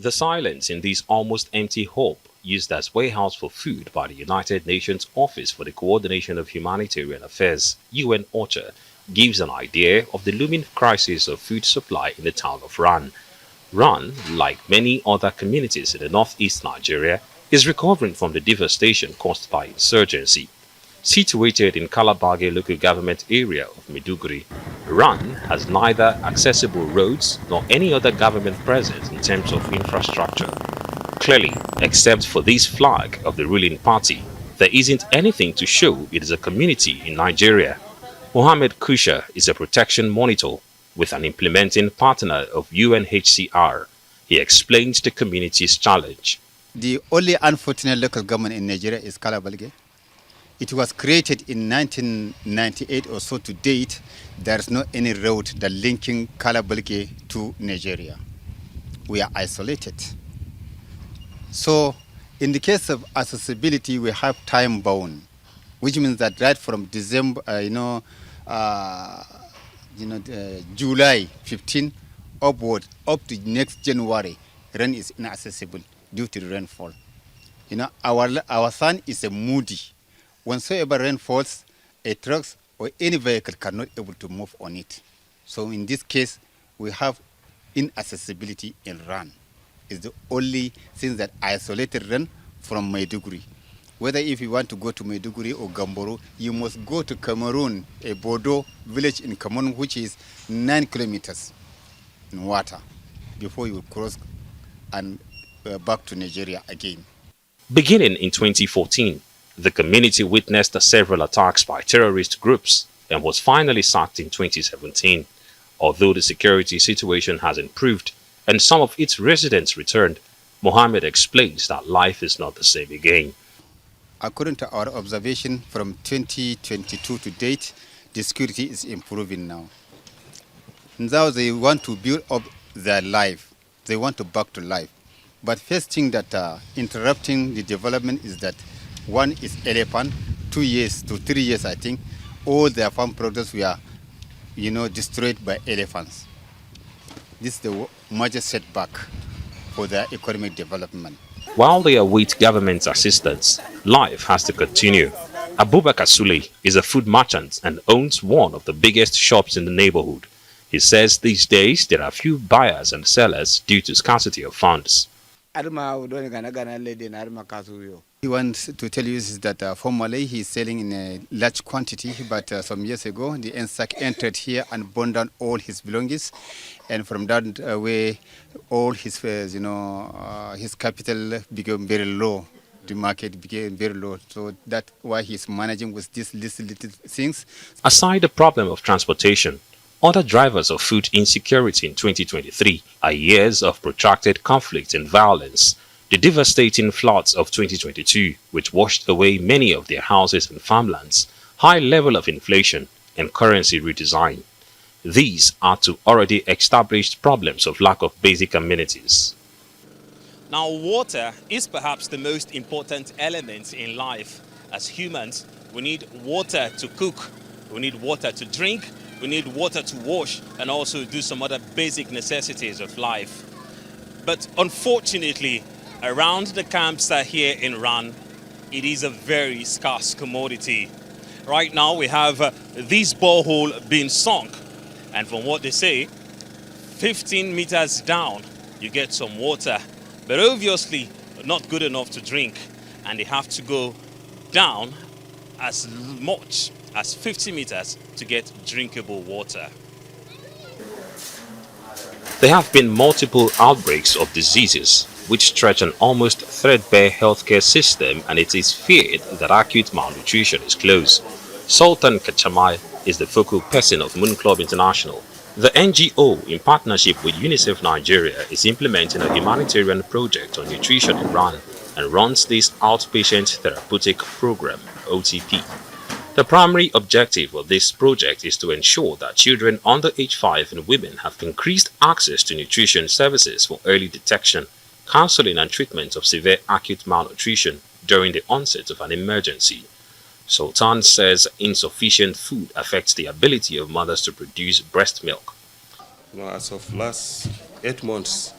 The silence in this almost empty hub, used as warehouse for food by the United Nations Office for the Coordination of Humanitarian Affairs (UN OCHA), gives an idea of the looming crisis of food supply in the town of Ran. Ran, like many other communities in the northeast Nigeria, is recovering from the devastation caused by insurgency. Situated in Kalabage local government area of Maiduguri, Ran has neither accessible roads nor any other government presence in terms of infrastructure. Clearly, except for this flag of the ruling party, there isn't anything to show it is a community in Nigeria. Mohammed Kusha is a protection monitor with an implementing partner of UNHCR. He explains the community's challenge. The only unfortunate local government in Nigeria is Kalabalge. It was created in 1998 or so. To date, there is no any road that linking Kalabalge to Nigeria. We are isolated. So, in the case of accessibility, we have time bound, which means that right from December, July 15 upward up to next January, rain is inaccessible due to the rainfall. Our sun is a moody. Whensoever rain falls, a truck or any vehicle cannot able to move on it. So in this case, we have inaccessibility in Ran. It's the only thing that isolated Ran from Maiduguri. Whether if you want to go to Maiduguri or Gamboro, you must go to Cameroon, a Bodo village in Cameroon, which is 9 kilometers in water, before you cross and back to Nigeria again. Beginning in 2014, the community witnessed several attacks by terrorist groups and was finally sacked in 2017. Although the security situation has improved and some of its residents returned, Mohammed explains that life is not the same again. According to our observation from 2022 to date, the security is improving now. Now they want to build up their life. They want to back to life. But first thing that interrupting the development is that one is elephant, 2 years to 3 years, I think, all their farm products were, destroyed by elephants. This is the major setback for their economic development. While they await government assistance, life has to continue. Abubakar Sule is a food merchant and owns one of the biggest shops in the neighborhood. He says these days there are few buyers and sellers due to scarcity of funds. He wants to tell you is that formerly he's selling in a large quantity, but some years ago the insect entered here and burned down all his belongings, and from that way all his his capital became very low. The market became very low, so that's why he's managing with these little things. Aside the problem of transportation, other drivers of food insecurity in 2023 are years of protracted conflict and violence. The devastating floods of 2022, which washed away many of their houses and farmlands, high level of inflation, and currency redesign. These are to already established problems of lack of basic amenities. Now, water is perhaps the most important element in life. As humans, we need water to cook, we need water to drink, we need water to wash, and also do some other basic necessities of life. But unfortunately, around the camps here in Ran, it is a very scarce commodity. Right now, we have this borehole being sunk, and from what they say, 15 meters down, you get some water, but obviously not good enough to drink, and they have to go down as much as 50 meters to get drinkable water. There have been multiple outbreaks of diseases which stretch an almost threadbare healthcare system, and it is feared that acute malnutrition is close. Sultan Kachamai is the focal person of Moon Club International. The NGO, in partnership with UNICEF Nigeria, is implementing a humanitarian project on nutrition in Ran and runs this outpatient therapeutic program, OTP. The primary objective of this project is to ensure that children under age 5 and women have increased access to nutrition services for early detection, counseling and treatment of severe acute malnutrition during the onset of an emergency. Sultan says insufficient food affects the ability of mothers to produce breast milk. As of last 8 months,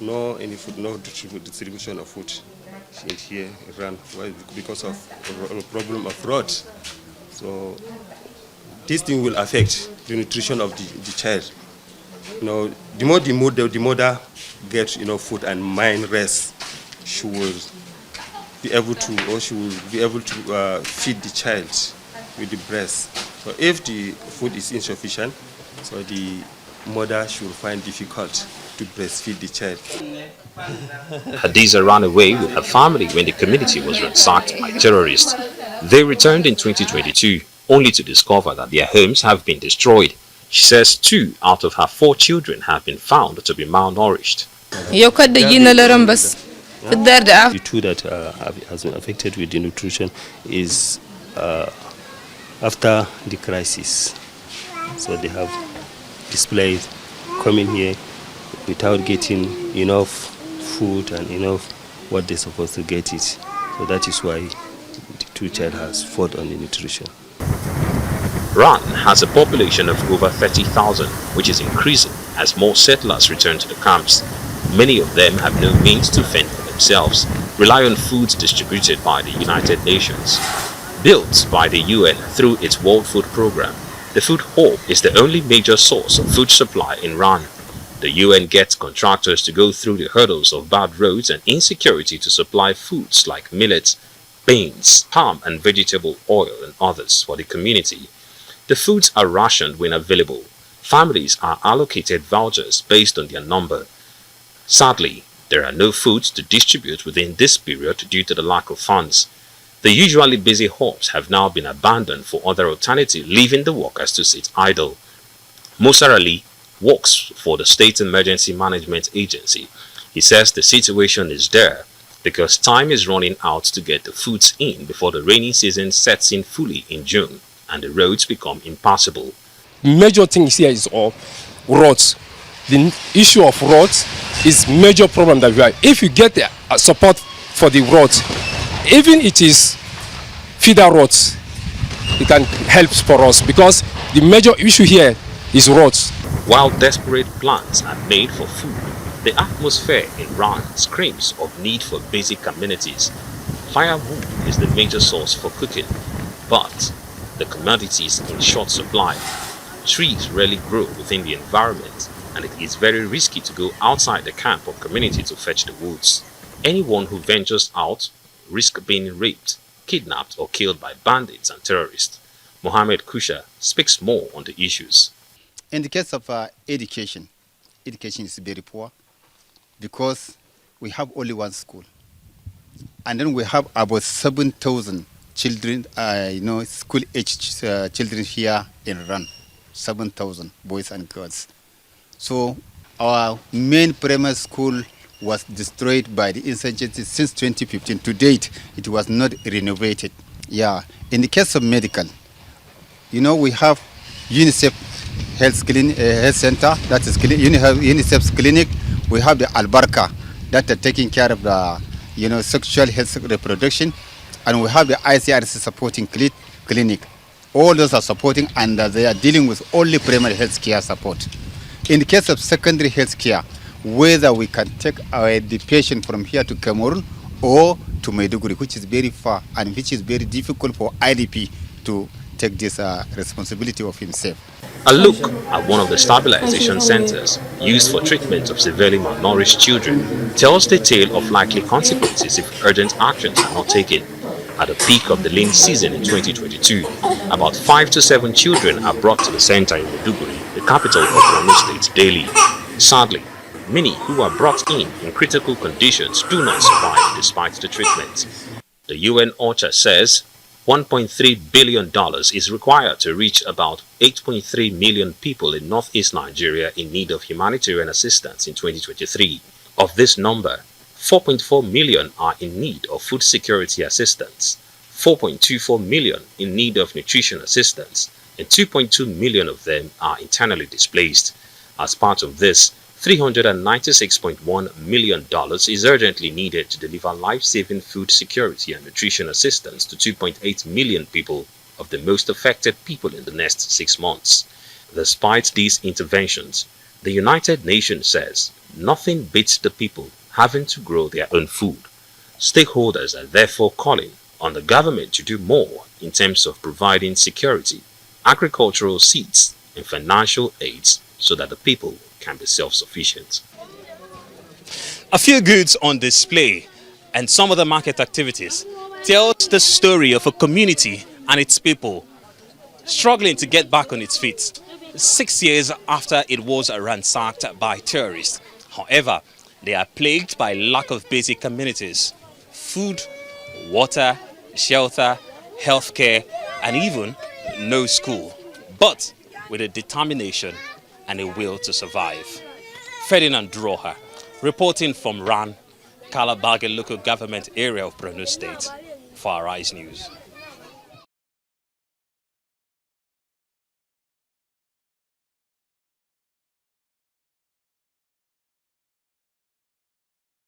no any food, no distribution of food in here in Iran. Why? Because of a problem of road. So this thing will affect the nutrition of the child. The more the mother gets food and mind rest, she will be able to, or she will be able to feed the child with the breast. So if the food is insufficient, so the mother should find difficult to breastfeed the child. Hadiza ran away with her family when the community was ransacked by terrorists. They returned in 2022, only to discover that their homes have been destroyed. She says 2 out of her 4 children have been found to be malnourished. The two that has been affected with the nutrition is after the crisis. So they have displayed coming here without getting enough food and enough what they're supposed to get it. So that is why the 2 child has fought on the nutrition. Ran has a population of over 30,000, which is increasing as more settlers return to the camps. Many of them have no means to fend for themselves, rely on foods distributed by the United Nations. Built by the UN through its World Food Programme, the Food Hub is the only major source of food supply in Ran. The UN gets contractors to go through the hurdles of bad roads and insecurity to supply foods like millet, beans, palm and vegetable oil and others for the community. The foods are rationed when available. Families are allocated vouchers based on their number. Sadly, there are no foods to distribute within this period due to the lack of funds. The usually busy hubs have now been abandoned for other alternatives, leaving the workers to sit idle. Musa Ali works for the State Emergency Management Agency. He says the situation is there because time is running out to get the foods in before the rainy season sets in fully in June and the roads become impassable. Major thing here is all roads. The issue of roads is major problem that we have. If you get the support for the roads, even it is feeder roads, it can help for us because the major issue here is roads. While desperate plans are made for food, the atmosphere in Ran screams of need for basic amenities. Firewood is the major source for cooking, but the commodity is in short supply. Trees rarely grow within the environment, and it is very risky to go outside the camp or community to fetch the woods. Anyone who ventures out risks being raped, kidnapped or killed by bandits and terrorists. Mohammed Kusha speaks more on the issues. In the case of education is very poor because we have only one school. And then we have about 7,000 children, school-aged children here in Ran. 7,000 boys and girls. So our main primary school was destroyed by the insurgency since 2015. To date, it was not renovated. Yeah. In the case of medical, we have UNICEF health center, that is UNICEF's clinic. We have the Albarka that are taking care of the sexual health reproduction, and we have the ICRC supporting clinic. All those are supporting, and they are dealing with only primary health care support. In the case of secondary health care, whether we can take the patient from here to Cameroon or to Maiduguri, which is very far and which is very difficult for IDP to take this responsibility of himself. A look at one of the stabilization centers used for treatment of severely malnourished children tells the tale of likely consequences if urgent actions are not taken. At the peak of the lean season in 2022, about 5 to 7 children are brought to the center in Maiduguri, the capital of Borno State, daily. Sadly, many who are brought in critical conditions do not survive despite the treatment. The UN OCHA says $1.3 billion is required to reach about 8.3 million people in northeast Nigeria in need of humanitarian assistance in 2023. Of this number, 4.4 million are in need of food security assistance, 4.24 million in need of nutrition assistance, and 2.2 million of them are internally displaced. As part of this, $396.1 million is urgently needed to deliver life-saving food security and nutrition assistance to 2.8 million people of the most affected people in the next 6 months. Despite these interventions, The United Nations says nothing beats the people having to grow their own food. Stakeholders are therefore calling on the government to do more in terms of providing security, agricultural seeds, and financial aids so that the people can be self-sufficient. A few goods on display and some of the market activities tells the story of a community and its people struggling to get back on its feet 6 years after it was ransacked by terrorists. However, they are plagued by lack of basic amenities, food, water, shelter, healthcare, and even no school, but with a determination and a will to survive. Ferdinand Droha, reporting from Ran, Kalabage local government area of Borno State, for Arise News.